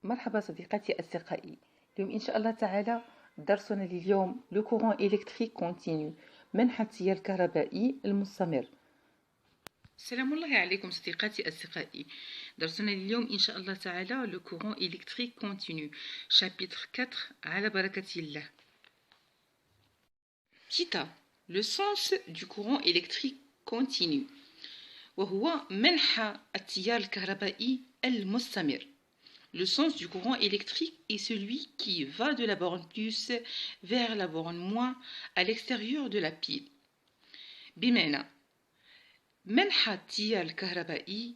مرحبا صديقاتي أصدقائي. اليوم إن شاء الله تعالى درسنا لليوم لو كورون إلكتريك كونتينيو، منح التيار الكهربائي المستمر. السلام الله عليكم صديقاتي أصدقائي. درسنا اليوم إن شاء الله تعالى لو كورون إلكتريك كونتينيو، شابيتر 4 على بركة الله. تيتا لو سونس دو كورون إلكتريك كونتينيو، وهو منح التيار الكهربائي المستمر. Le sens du courant électrique est celui qui va de la borne plus vers la borne moins à l'extérieur de la pile. بمعنى منح التيار الكهربائي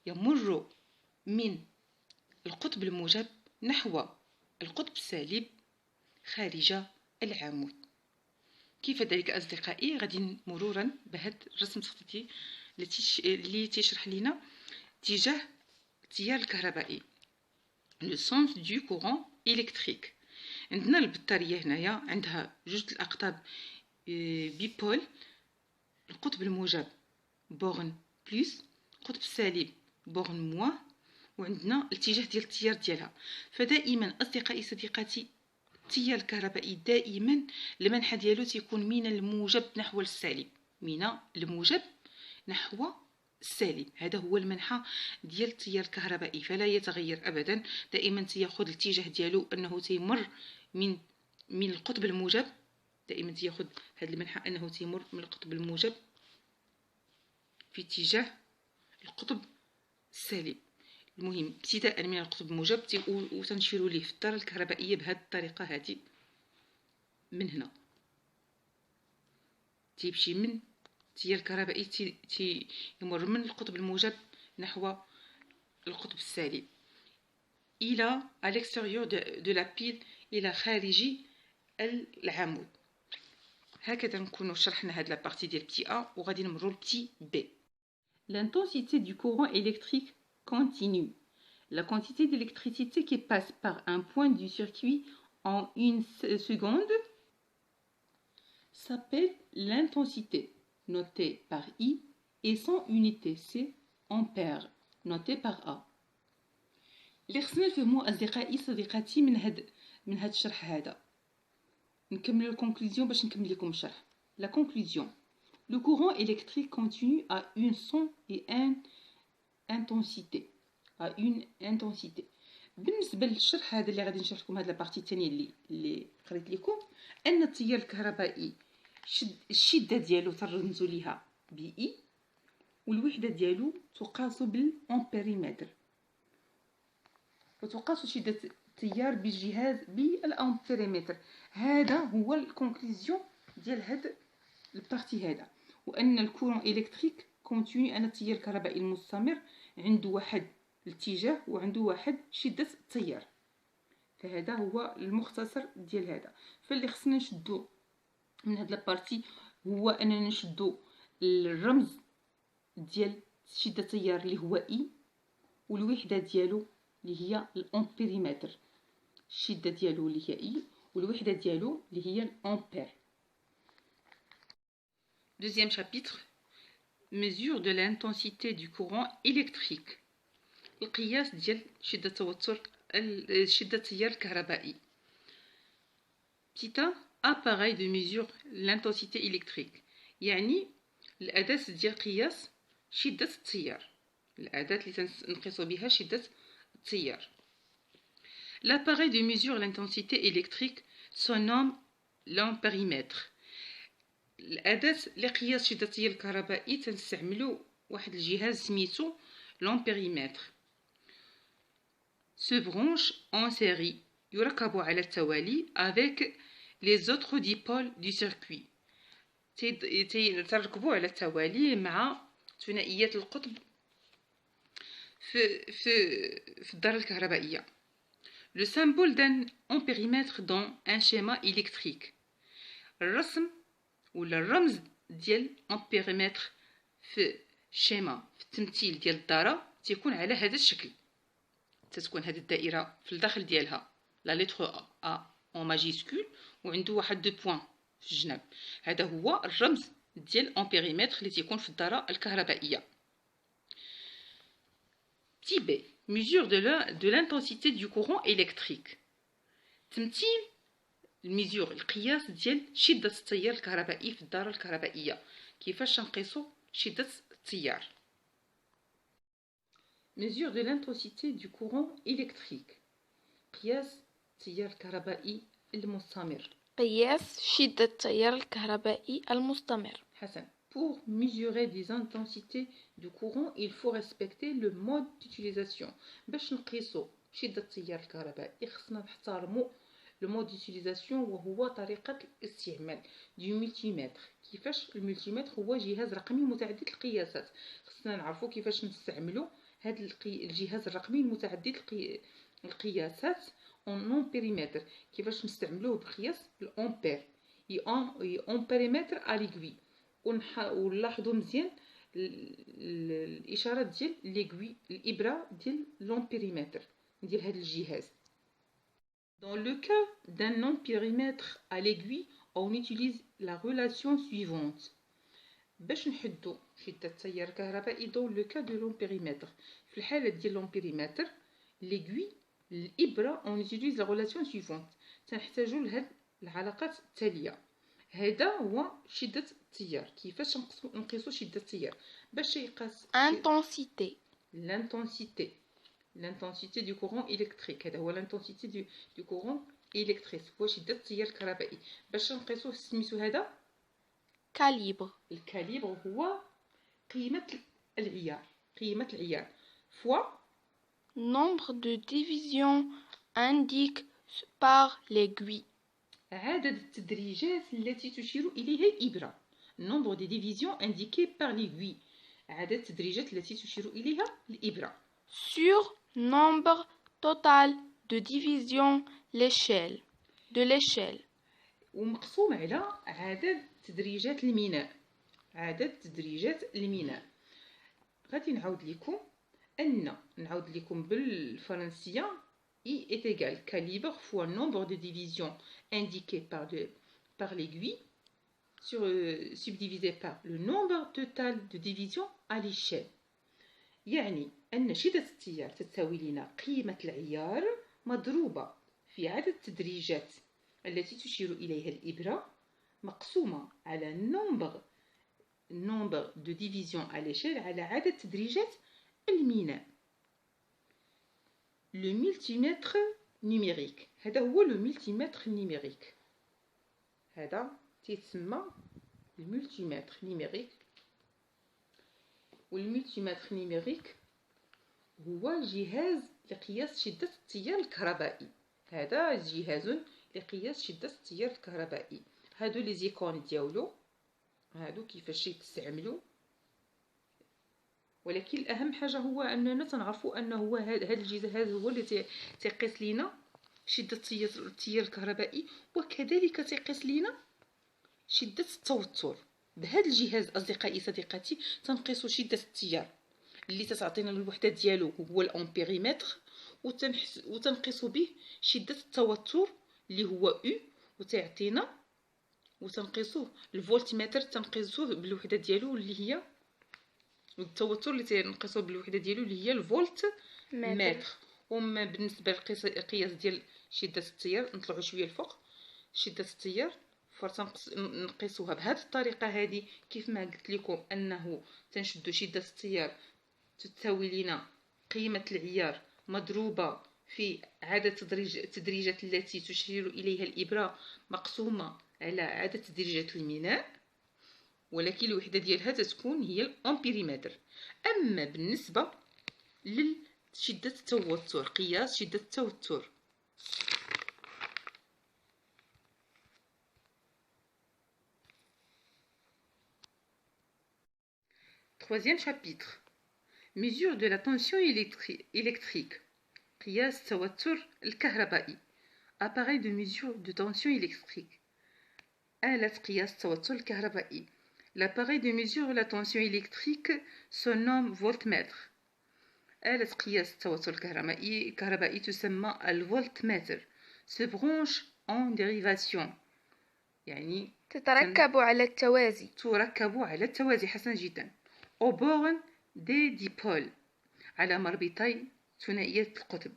يمر من القطب الموجب نحو القطب السالب خارج العمود. كيف ذلك أصدقائي؟ غادي مرورا بهذا الرسم التخطيطي اللي تشرح لنا اتجاه التيار الكهربائي. لو سونس دو كورون إلكتريك. عندنا البطارية هنايا عندها جوج الأقطاب بيبول، القطب الموجب بورن بلس، القطب السالب بورن موان، وعندنا الاتجاه ديال التيار ديالها. فدائما أصدقائي صديقاتي التيار الكهربائي دائما المنحى ديالو تيكون من الموجب نحو السالب، من الموجب نحو السالب. هذا هو المنحى ديال التيار الكهربائي، فلا يتغير ابدا، دائما تياخذ الاتجاه ديالو انه تيمر من القطب الموجب. دائما تياخذ هذا المنحى انه تيمر من القطب الموجب في اتجاه القطب السالب. المهم ابتداء من القطب الموجب وتنشير ليه في الدارة الكهربائية بهذه الطريقة هذه. من هنا تيمشي من التيار الكهربائي يمر من القطب الموجب نحو القطب السالب إلى à l'extérieur de la pile، إلى خارج العمود. هكذا نكونوا شرحنا هاد لا بارتي ديال بتي A، وغادي نمروا لبتي B. L'intensité du courant électrique continue. La quantité d'électricité qui passe par un point du circuit en une seconde s'appelle l'intensité, notée par I, et son unité C, ampère, notée par A. اللي خصنا نفهمو أصدقائي صديقاتي من هاد الشرح هذا. نكمل الكونكلوزيون باش نكمل لكم الشرح. La conclusion. Le courant électrique continue à une son et une intensité. بالنسبة للشرح هذا اللي غادي نشرح لكم، هاد لابارتي الثانية اللي قريت لكم، أن التيار الكهربائي الشدة ديالو ترمزوا ليها ب إي، والوحدة ديالو تقاس بالأمبيريمتر، وتقاس شدة التيار بالجهاز بالأمبيريمتر. هذا هو الكونكلوزيون ديال هاد البارتي هذا. وأن الكورون إلكتريك كونتينيو، أن التيار الكهربائي المستمر عنده واحد الاتجاه وعنده واحد شدة التيار. فهذا هو المختصر ديال هذا. فاللي خصنا نشدو من هاد لابارتي هو اننا نشدو الرمز ديال شدة التيار اللي هو اي، والوحدة ديالو اللي هي الامبيريمتر. الشدة ديالو اللي هي اي، والوحدة ديالو اللي هي الامبير. Deuxième chapitre, mesure de l'intensité du courant électrique. القياس ديال شدة توتر شدة التيار الكهربائي. Petit a, appareil de mesure l'intensité électrique، يعني الأداة ديال قياس شدة التيار، الأداة اللي تنقيسو بها شدة التيار. L'appareil de mesure l'intensité électrique se nomme l'ampérimètre. الأداة لقياس شدة التيار الكهربائي تنستعملو واحد الجهاز سميتو l'ampérimètre. Se branche en série، يركب على التوالي avec les autres dipôles du circuit. تركبوا على التوالي مع ثنائيات القطب في الدارة الكهربائية. Le symbole d'un ampérimètre dans un schéma électrique. الرسم ولا الرمز ديال امبيريمتر في الشيما، في التمثيل ديال الدارة، تيكون على هذا الشكل. تتكون هذه الدائرة في الداخل ديالها لا لتر A en majuscule، وعنده واحد دو بوين في الجناب. هذا هو الرمز ديال امبيريمتر اللي تيكون في الدارة الكهربائية. تي بي mesure de l'intensité du courant électrique. تمثيل الميزور القياس ديال شدة التيار الكهربائي في الدارة الكهربائية. كيفاش نقيسو شدة التيار؟ mesure de l'intensité du courant électrique. قياس التيار الكهربائي المستمر. قياس شدة التيار الكهربائي المستمر. حسن. Pour mesurer des intensités du courant, il faut respecter le mode d'utilisation. باش نقيسو شدة التيار الكهربائي خصنا نحترمو لو مود ديوتيليزاسيون وهو طريقة الاستعمال دو ملتيمتر. كيفاش الملتيمتر هو جهاز رقمي متعدد القياسات. خصنا نعرفو كيفاش نستعملو هذا الجهاز الرقمي المتعدد القياسات اون امبيريمتر. كيفاش نستعملوه بقياس الامبير امبيريمتر اليغوي. ونلاحظوا مزيان الاشارات ديال ليغوي الابره ديال لامبيريمتر ديال هذا الجهاز. Dans le cas d'un ampérimètre à l'aiguille, on utilise la relation suivante. باش نحدو شدة التيار الكهربائي dans le cas de l'ampérimètre. في الحالة ديال l'ampérimètre l'aiguille الإبرة on utilise la relation suivante. تنحتاجو لهاد العلاقات التالية. هذا هو شدة التيار. كيفاش نقيسو شدة التيار؟ باش يقاس intensité. L'intensité du courant électrique. هذا هو l'intensité du courant électrique. هو شدة التيار الكهربائي. باش نقيسوه سميتو هذا calibre. الكاليبر هو قيمة العيار fois nombre de divisions indique par l'aiguille. عدد التدريجات التي تشير إليها الإبرة. nombre de divisions indiquées par l'aiguille. عدد التدريجات التي تشير إليها الإبرة. sur nombre total de divisions de l'échelle. ومقسوم على عدد تدريجات الميناء. غادي نعاود لكم بالفرنسية. I est égal calibre fois nombre de divisions indiquées par l'aiguille subdivisé par le nombre total de divisions à l'échelle. يعني أن شدة التيار تساوي لنا قيمة العيار مضروبة في عدد التدريجات التي تشير إليها الإبرة مقسومة على nombre de divisions à l'échelle على عدد تدريجات الميناء. Le multimètre numérique. هذا هو le multimètre numérique. هذا تسمى الملتيمتر نيميريك. والملتيمتر نيميريك هو جهاز لقياس شدة التيار الكهربائي. هذا جهاز لقياس شدة التيار الكهربائي. هادو لي زيكون ديالو هادو كيفاش يتستعملوا. ولكن الاهم حاجه هو اننا تنعرفوا انه هو هذا الجهاز هو اللي تيقيس لينا شده التيار الكهربائي وكذلك تيقيس لينا شده التوتر. بهذا الجهاز اصدقائي صديقاتي تنقيسوا شده التيار اللي تتعطينا الوحده ديالو هو الامبيريمتر وتنقيسوا به شده التوتر اللي هو او وتعطينا وتنقيسوه الفولتمتر تنقيسوه بالوحده ديالو اللي هي التوتر اللي تنقيسوه بالوحده ديالو اللي هي الفولت متر. وما بالنسبه للقياس ديال شده التيار نطلعوا شويه الفوق. شده التيار نقيسوها بهذه الطريقه هذه كيف ما قلت لكم انه تنشدوا شده التيار تساوي لنا قيمه العيار مضروبه في عدد التدريجات التي تشير اليها الابره مقسومه على عدد تدريجات الميناء. ولكن الوحده ديالها تكون هي الامبيريمتر. اما بالنسبه لشده التوتر قياس شده التوتر Troisième chapitre. Mesure de la tension électrique. قياس التوتر الكهربائي. Appareil de mesure de tension électrique. آلة قياس التوتر الكهربائي. L'appareil de mesure de la tension électrique se nomme voltmètre. آلة قياس التوتر الكهربائي تسمى الفولتمتر. Se branche en dérivation. يعني تتركب على التوازي. حسنا جدا. Au borne des dipôles. على مربطي ثنائية القطب.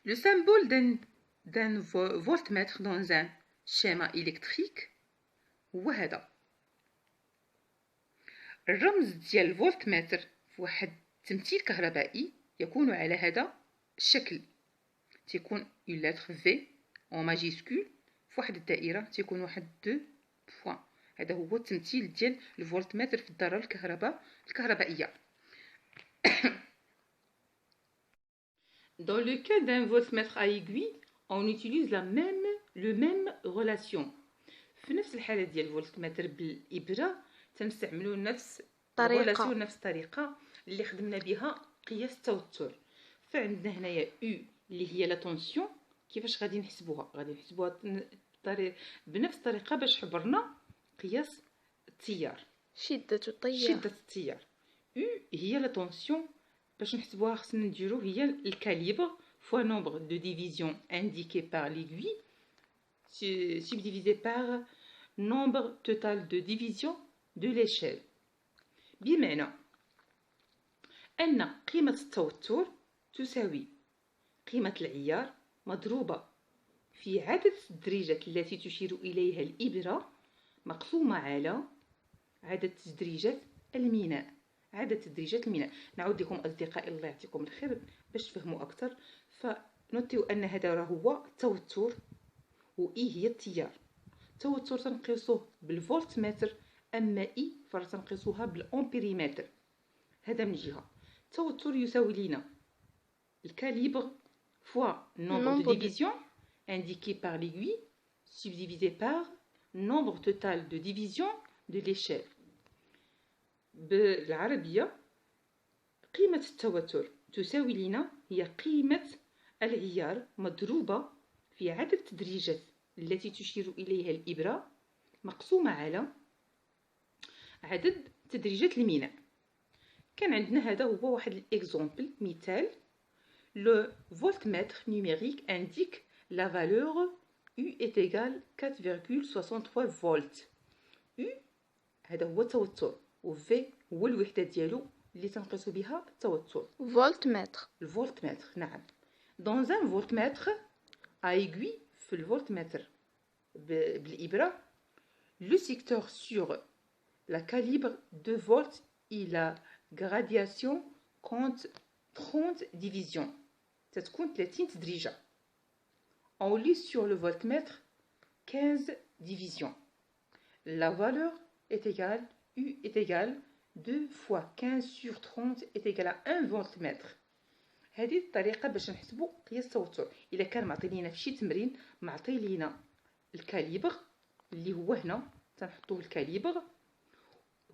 Le symbole d'un voltmètre dans un schéma électrique هو هذا. الرمز ديال الفولتمتر في واحد التمثيل كهربائي يكون على هذا الشكل، تيكون une lettre V en majuscule في واحد الدائرة تيكون واحد 2 بوين. هذا هو التمثيل ديال الفولتمتر في الدارة الكهربائية. Dans le cas d'un voltmètre à aiguille, on utilise le même relation. في نفس الحالة ديال الفولتمتر بالإبرة تنستعملوا نفس الطريقة نفس الطريقة اللي خدمنا بها قياس التوتر. فعندنا هنايا U اللي هي لا طونسيون. كيفاش غادي نحسبوها؟ غادي نحسبوها بنفس الطريقة باش حبرنا قياس التيار، شدة التيار. U هي لا طونسيون. باش نحسبوها خصنا نديرو هي الكاليبر fois nombre de divisions indiqué par l'aiguille subdivisé par nombre total de divisions de l'échelle. بمعنى أن قيمة التوتر تساوي قيمة العيار مضروبة في عدد التدريجات التي تشير إليها الإبرة مقسومة على عدد تدريجات الميناء. عدد تدريجات الميناء. نعود لكم أصدقائي الله يعطيكم الخير باش تفهموا أكثر. فنوتيو أن هذا راه هو التوتر وإي هي التيار. التوتر تنقيسوه بالفولتمتر، أما إي فتنقيسوها بالأمبيريمتر. هذا من جهة. التوتر يساوي لنا الكاليبر fois nombre de divisions indiqué par l'aiguille subdivisé par nombre total de divisions de l'échelle. بالعربية قيمة التوتر تساوي لنا هي قيمة العيار مضروبة في عدد التدريجات التي تشير إليها الإبرة مقسومة على عدد تدريجات الميناء. كان عندنا هذا هو واحد الإكزومبل مثال. Le voltmètre numérique indique la valeur U est égale 4,63 volts. U هذا هو التوتر و V هو الوحدة ديالو اللي تنقيسو بها التوتر. الفولتمتر نعم. Dans un voltmètre à aiguille في الفولتمتر بالإبرة le secteur sur la calibre 2 volts et la gradation compte 30 divisions. تتكون 30 تدريجة. On lit sur le voltmètre 15 divisions. La valeur est égale, U est égale 2 fois 15 sur 30 est égal à 1 voltmètre. هذه الطريقة باش نحسبوا قياس التوتر. إلا كان معطي لينا في شي تمرين معطي لينا الكاليبر اللي هو هنا تنحطوه الكاليبر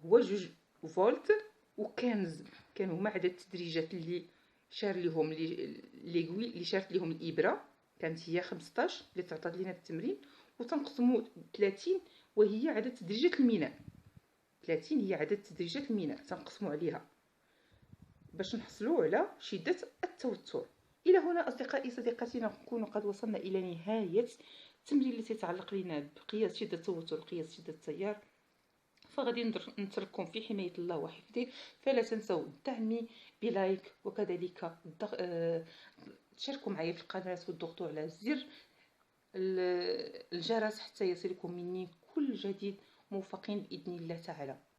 هو 2 فولت و 15 كانوا هما عدد التدريجات اللي شار لهم ليغوي اللي شارت لهم الإبرة كانت هي 15 اللي تعطات لينا في التمرين، وتنقسموا 30 وهي عدد تدريجات الميناء. 30 هي عدد تدريجات الميناء تنقسموا عليها باش نحصلوا على شدة التوتر. إلى هنا أصدقائي صديقاتي نكون قد وصلنا إلى نهاية التمرين اللي تتعلق لنا بقياس شدة التوتر وقياس شدة التيار. فغادي نترككم في حماية الله وحفظه. فلا تنسوا دعمي بلايك وكذلك تشاركوا معي في القناة وتضغطوا على زر الجرس حتى يصلكم مني كل جديد. موفقين بإذن الله تعالى.